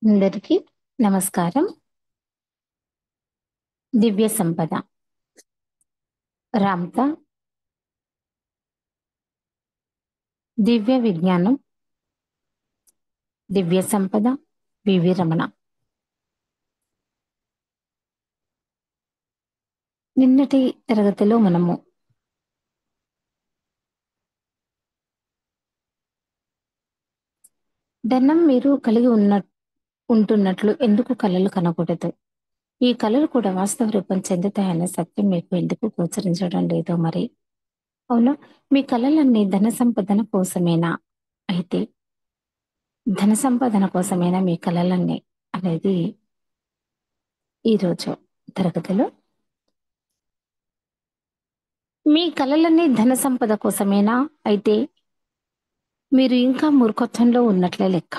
అందరికీ నమస్కారం. దివ్య సంపద రామ్తా, దివ్య విజ్ఞానం, దివ్య సంపద వివి రమణ. నిన్నటి తరగతిలో మనము ధనం మీరు కలిగి ఉంటున్నట్లు ఎందుకు కలలు కనకూడదు, ఈ కలలు కూడా వాస్తవ రూపం చెందుతాయన్న సత్యం మీకు ఎందుకు గోచరించడం లేదో మరి. అవును, మీ కలలన్నీ ధన సంపదన కోసమేనా? అయితే ధన సంపాదన కోసమేనా మీ కలలన్నీ అనేది ఈరోజు తరగతిలో. మీ కలలన్నీ ధన సంపద కోసమేనా? అయితే మీరు ఇంకా మూర్ఖత్వంలో ఉన్నట్లే లెక్క.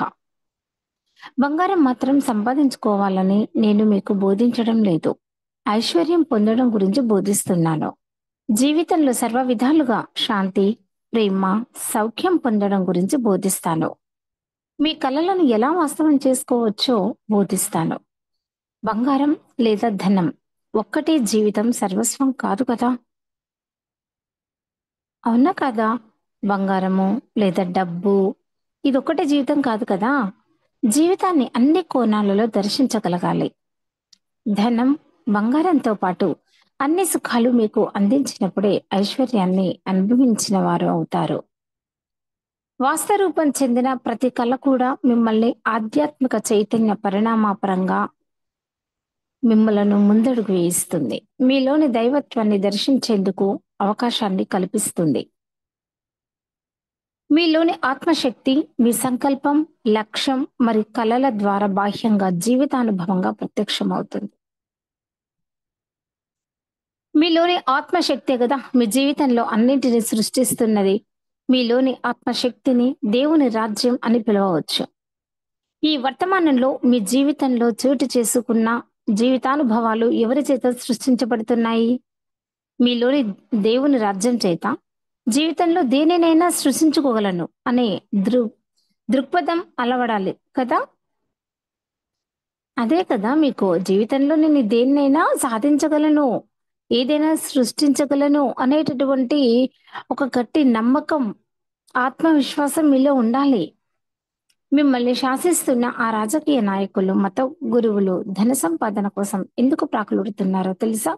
బంగారం మాత్రం సంపాదించుకోవాలని నేను మీకు బోధించడం లేదు. ఐశ్వర్యం పొందడం గురించి బోధిస్తున్నాను. జీవితంలో సర్వ విధాలుగా శాంతి, ప్రేమ, సౌఖ్యం పొందడం గురించి బోధిస్తాను. మీ కలలను ఎలా వాస్తవం చేసుకోవచ్చో బోధిస్తాను. బంగారం లేదా ధనం ఒక్కటే జీవితం సర్వస్వం కాదు కదా. అవునా కదా? బంగారము లేదా డబ్బు ఇదొక్కటే జీవితం కాదు కదా. జీవితాన్ని అన్ని కోణాలలో దర్శించగలగాలి. ధనం, బంగారంతో పాటు అన్ని సుఖాలు మీకు అందించినప్పుడే ఐశ్వర్యాన్ని అనుభవించిన వారు అవుతారు. వాస్తరూపం చెందిన ప్రతి కళ కూడా మిమ్మల్ని ఆధ్యాత్మిక చైతన్య పరిణామపరంగా మిమ్మలను ముందడుగు వేయిస్తుంది. మీలోని దైవత్వాన్ని దర్శించేందుకు అవకాశాన్ని కల్పిస్తుంది. మీలోని ఆత్మశక్తి మీ సంకల్పం, లక్ష్యం మరి కలల ద్వారా బాహ్యంగా జీవితానుభవంగా ప్రత్యక్షమవుతుంది. మీలోని ఆత్మశక్తే కదా మీ జీవితంలో అన్నింటినీ సృష్టిస్తున్నది. మీలోని ఆత్మశక్తిని దేవుని రాజ్యం అని పిలవవచ్చు. ఈ వర్తమానంలో మీ జీవితంలో చోటు చేసుకున్న జీవితానుభవాలు ఎవరి చేత సృష్టించబడుతున్నాయి? మీలోని దేవుని రాజ్యం చేత. జీవితంలో దేనినైనా సృష్టించుకోగలను అనే దృ దృక్పథం అలవడాలి కదా. అదే కదా మీకు జీవితంలో నేను దేన్నైనా సాధించగలను, ఏదైనా సృష్టించగలను అనేటటువంటి ఒక గట్టి నమ్మకం, ఆత్మవిశ్వాసం మీలో ఉండాలి. మిమ్మల్ని శాసిస్తున్న ఆ రాజకీయ నాయకులు, మత గురువులు ధన సంపాదన కోసం ఎందుకు ప్రాకులాడుతున్నారో తెలుసా?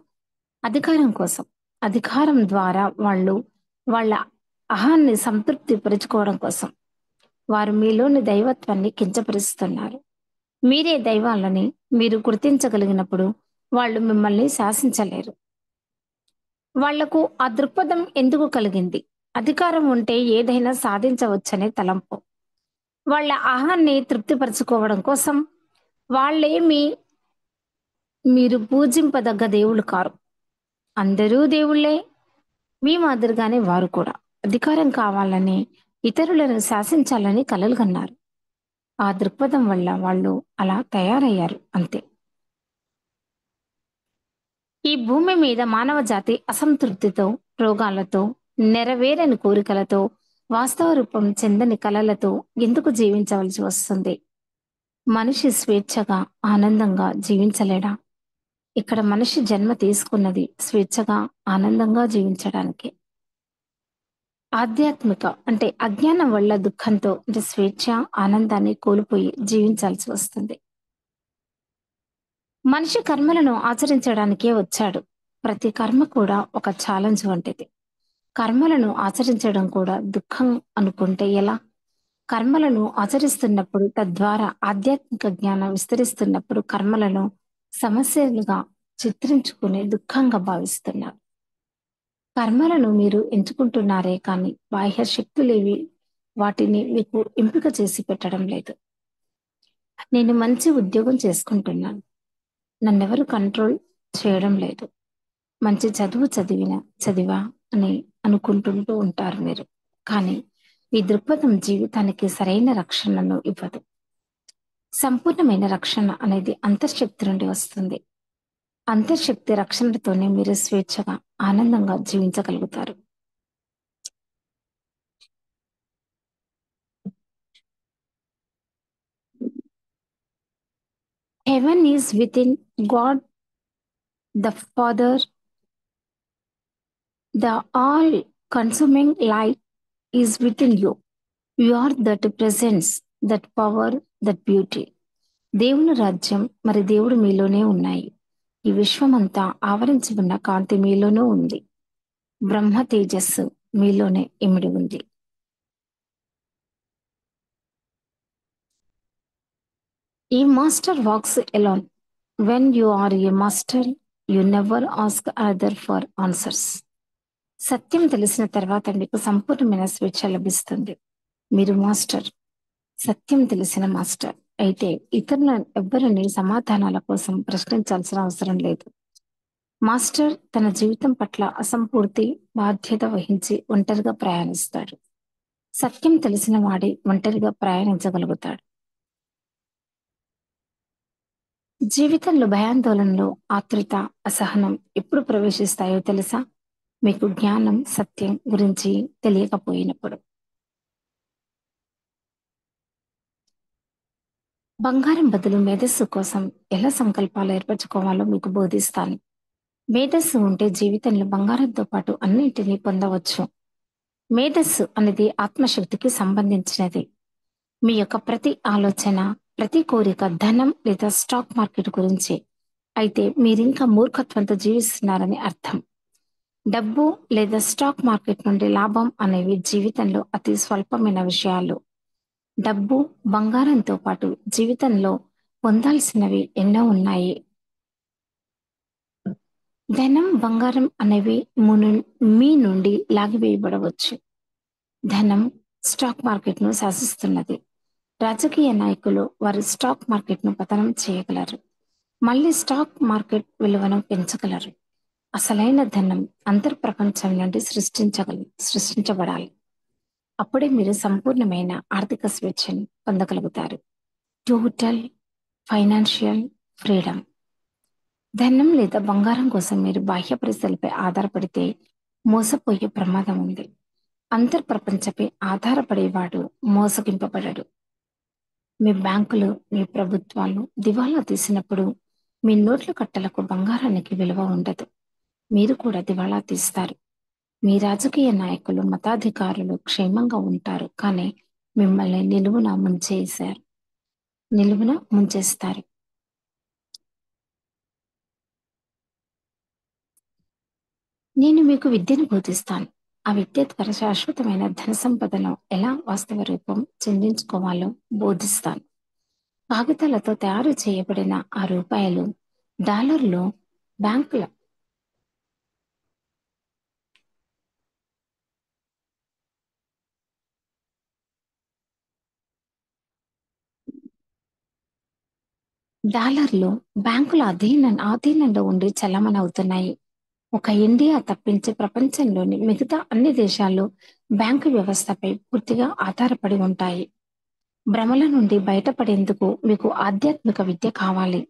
అధికారం కోసం. అధికారం ద్వారా వాళ్ళ అహాన్ని సంతృప్తి పరుచుకోవడం కోసం. వారు మీలోని దైవత్వాన్ని కించపరుస్తున్నారు. మీరే దైవాలని మీరు గుర్తించగలిగినప్పుడు వాళ్ళు మిమ్మల్ని శాసించలేరు. వాళ్లకు ఆ దృక్పథం ఎందుకు కలిగింది? అధికారం ఉంటే ఏదైనా సాధించవచ్చనే తలంపు. వాళ్ళ అహాన్ని తృప్తిపరచుకోవడం కోసం. వాళ్ళేమి మీరు పూజింపదగ్గ దేవుళ్ళు కారు. అందరూ దేవుళ్ళే. మీ మాదిరిగానే వారు కూడా అధికారం కావాలని, ఇతరులను శాసించాలని కలలు కన్నారు. ఆ దృక్పథం వల్ల వాళ్ళు అలా తయారయ్యారు అంతే. ఈ భూమి మీద మానవ జాతి అసంతృప్తితో, రోగాలతో, నెరవేరని కోరికలతో, వాస్తవ రూపం చెందని కలలతో ఎందుకు జీవించవలసి వస్తుంది? మనిషి స్వేచ్ఛగా, ఆనందంగా జీవించలేడా? ఇక్కడ మనిషి జన్మ తీసుకున్నది స్వేచ్ఛగా, ఆనందంగా జీవించడానికి. ఆధ్యాత్మిక అంటే అజ్ఞానం వల్ల దుఃఖంతో అంటే స్వేచ్ఛ, ఆనందాన్ని కోల్పోయి జీవించాల్సి వస్తుంది. మనిషి కర్మలను ఆచరించడానికే వచ్చాడు. ప్రతి కర్మ కూడా ఒక ఛాలెంజ్ వంటిది. కర్మలను ఆచరించడం కూడా దుఃఖం అనుకుంటే ఎలా? కర్మలను ఆచరిస్తున్నప్పుడు తద్వారా ఆధ్యాత్మిక జ్ఞానం విస్తరిస్తున్నప్పుడు కర్మలను సమస్యలుగా చిత్రించుకుని దుఃఖంగా భావిస్తున్నారు. కర్మలను మీరు ఎంచుకుంటున్నారే కానీ బాహ్య శక్తులేవి వాటిని మీకు ఎంపిక చేసి పెట్టడం లేదు. నేను మంచి ఉద్యోగం చేసుకుంటున్నాను, నన్నెవరు కంట్రోల్ చేయడం లేదు. మంచి చదివా అని అనుకుంటుంటూ ఉంటారు మీరు. కానీ ఈ దృక్పథం జీవితానికి సరైన రక్షణను ఇవ్వదు. సంపూర్ణమైన రక్షణ అనేది అంతర్శక్తి నుండి వస్తుంది. అంతర్శక్తి రక్షణతోనే మీరు స్వేచ్ఛగా, ఆనందంగా జీవించగలుగుతారు. Heaven is within God the Father, the all consuming light is within you. You are that presence, that power, that beauty. దేవుని రాజ్యం మరి దేవుడు మీలోనే ఉన్నాయి. ఈ విశ్వమంతా ఆవరించబడిన కాంతి మీలోనూ ఉంది. బ్రహ్మ తేజస్సు మీలోనే ఇమిడి ఉంది. ఈ master walks alone. When you are a master, you never ask other for answers. సత్యం తెలిసిన తర్వాత మీకు సంపూర్ణమైన స్వేచ్ఛ లభిస్తుంది. మీరు మాస్టర్, సత్యం తెలిసిన మాస్టర్ అయితే ఇతరుల ఎవ్వరిని సమాధానాల కోసం ప్రశ్నించాల్సిన అవసరం లేదు. మాస్టర్ తన జీవితం పట్ల అసంపూర్తి బాధ్యత వహించి ఒంటరిగా ప్రయాణిస్తాడు. సత్యం తెలిసిన వాడి ఒంటరిగా ప్రయాణించగలుగుతాడు. జీవితంలో భయాందోళనలు, ఆతృత, అసహనం ఎప్పుడు ప్రవేశిస్తాయో తెలుసా? మీకు జ్ఞానం, సత్యం గురించి తెలియకపోయినప్పుడు. బంగారం బదులు మేధస్సు కోసం ఎలా సంకల్పాలు ఏర్పరచుకోవాలో మీకు బోధిస్తాను. మేధస్సు ఉంటే జీవితంలో బంగారంతో పాటు అన్నింటినీ పొందవచ్చు. మేధస్సు అనేది ఆత్మశక్తికి సంబంధించినది. మీ యొక్క ప్రతి ఆలోచన, ప్రతి కోరిక ధనం లేదా స్టాక్ మార్కెట్ గురించి అయితే మీరింకా మూర్ఖత్వంతో జీవిస్తున్నారని అర్థం. డబ్బు లేదా స్టాక్ మార్కెట్ నుండి లాభం అనేవి జీవితంలో అతి స్వల్పమైన విషయాలు. డబ్బు, బంగారంతో పాటు జీవితంలో పొందాల్సినవి ఎన్నో ఉన్నాయి. ధనం, బంగారం అనేవి మీ నుండి లాగివేయబడవచ్చు. ధనం స్టాక్ మార్కెట్ను శాసిస్తున్నది. రాజకీయ నాయకులు వారి స్టాక్ మార్కెట్ను పతనం చేయగలరు, మళ్ళీ స్టాక్ మార్కెట్ విలువను పెంచగలరు. అసలైన ధనం అంతర్ప్రపంచం నుండి సృష్టించబడాలి. అప్పుడే మీరు సంపూర్ణమైన ఆర్థిక స్వేచ్ఛను పొందగలుగుతారు. Total financial freedom. ధనం లేదా బంగారం కోసం మీరు బాహ్య పరిస్థితులపై ఆధారపడితే మోసపోయే ప్రమాదం ఉంది. అంతర్ప్రపంచపై ఆధారపడేవాడు మోసగింపబడడు. మీ బ్యాంకులు, మీ ప్రభుత్వాలు దివాలా తీసినప్పుడు మీ నోట్ల కట్టలకు బంగారానికి విలువ ఉండదు. మీరు కూడా దివాళా తీస్తారు. మీ రాజకీయ నాయకులు, మతాధికారులు క్షేమంగా ఉంటారు, కానీ మిమ్మల్ని నిలువున ముంచేస్తారు. నేను మీకు విద్యను బోధిస్తాను. ఆ విద్య ద్వారా శాశ్వతమైన ధన సంపదను ఎలా వాస్తవ రూపం చెందించుకోవాలో బోధిస్తాను. కాగితాలతో తయారు చేయబడిన ఆ రూపాయలు, డాలర్లు బ్యాంకుల బ్యాంకుల ఆధీనంలో ఉండి చలామణి అవుతున్నాయి. ఒక ఇండియా తప్పించి ప్రపంచంలోని మిగతా అన్ని దేశాలు బ్యాంకు వ్యవస్థపై పూర్తిగా ఆధారపడి ఉంటాయి. భ్రమల నుండి బయటపడేందుకు మీకు ఆధ్యాత్మిక విద్య కావాలి.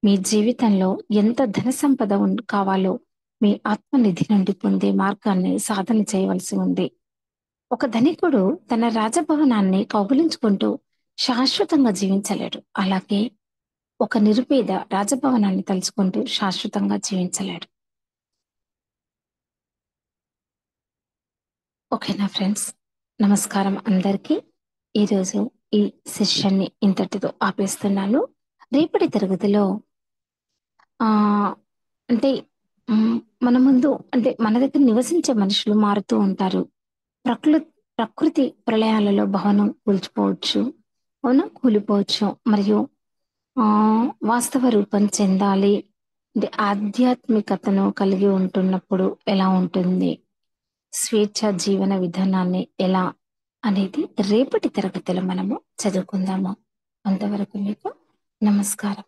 మీ జీవితంలో ఎంత ధన సంపద కావాలో మీ ఆత్మనిధి నుండి పొందే మార్గాన్ని సాధన చేయవలసి ఉంది. ఒక ధనికుడు తన రాజభవనాన్ని కౌగిలించుకుంటూ శాశ్వతంగా జీవించలేడు. అలాగే ఒక నిరుపేద రాజభవనాన్ని తలుచుకుంటూ శాశ్వతంగా జీవించలేడు. ఓకేనా ఫ్రెండ్స్? నమస్కారం అందరికీ. ఈరోజు ఈ సెషన్ని ఇంతటితో ఆపేస్తున్నాను. రేపటి తరగతిలో అంటే మన ముందు అంటే మన దగ్గర నివసించే మనుషులు మారుతూ ఉంటారు. ప్రకృతి ప్రళయాలలో భవనం కూలిపోవచ్చు. మరియు వాస్తవ రూపం చెందాలి అంటే ఆధ్యాత్మికతను కలిగి ఉంటున్నప్పుడు ఎలా ఉంటుంది, స్వేచ్ఛ జీవన విధానాన్ని ఎలా అనేది రేపటి తరగతిలో మనము చదువుకుందాము. అంతవరకు మీకు నమస్కారం.